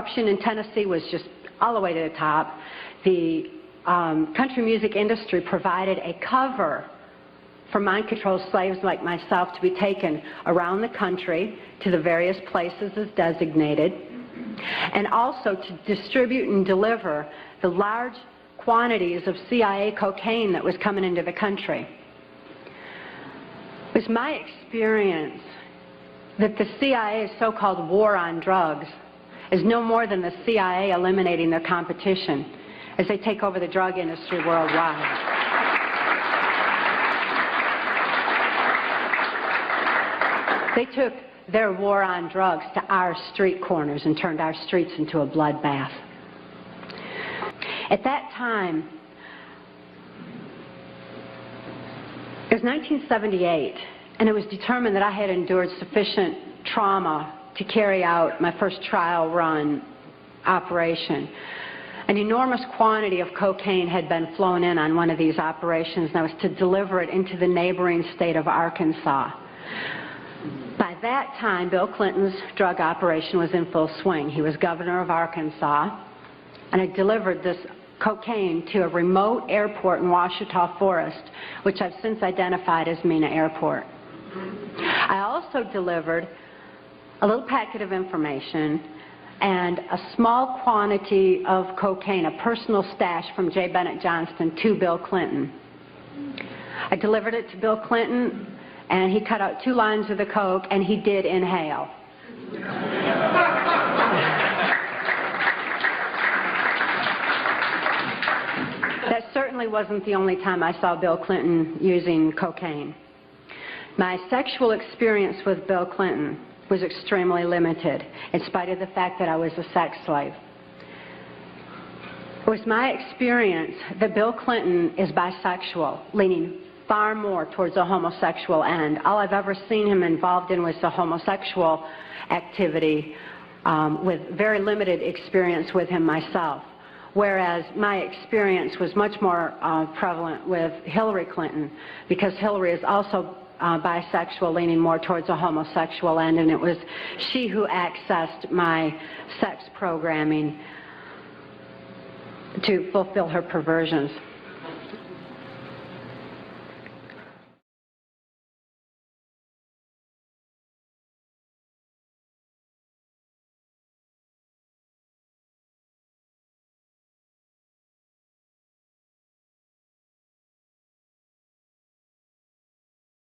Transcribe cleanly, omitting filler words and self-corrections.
corruption in Tennessee was just all the way to the top. The country music industry provided a cover for mind-controlled slaves like myself to be taken around the country to the various places as designated, and also to distribute and deliver the large quantities of CIA cocaine that was coming into the country. It was my experience that the CIA's so-called war on drugs is no more than the CIA eliminating their competition as they take over the drug industry worldwide. They took their war on drugs to our street corners and turned our streets into a bloodbath. At that time, it was 1978, and it was determined that I had endured sufficient trauma to carry out my first trial run operation. An enormous quantity of cocaine had been flown in on one of these operations, and I was to deliver it into the neighboring state of Arkansas. By that time, Bill Clinton's drug operation was in full swing. He was governor of Arkansas, and I delivered this cocaine to a remote airport in Ouachita Forest, which I've since identified as Mena Airport. I also delivered a little packet of information and a small quantity of cocaine, a personal stash from J. Bennett Johnston, to Bill Clinton. I delivered it to Bill Clinton, and he cut out 2 lines of the coke, and he did inhale. That certainly wasn't the only time I saw Bill Clinton using cocaine. My sexual experience with Bill Clinton was extremely limited, in spite of the fact that I was a sex slave. It was my experience that Bill Clinton is bisexual, leaning far more towards a homosexual end. All I've ever seen him involved in was the homosexual activity, with very limited experience with him myself. Whereas my experience was much more prevalent with Hillary Clinton, because Hillary is also bisexual, leaning more towards a homosexual end, and it was she who accessed my sex programming to fulfill her perversions.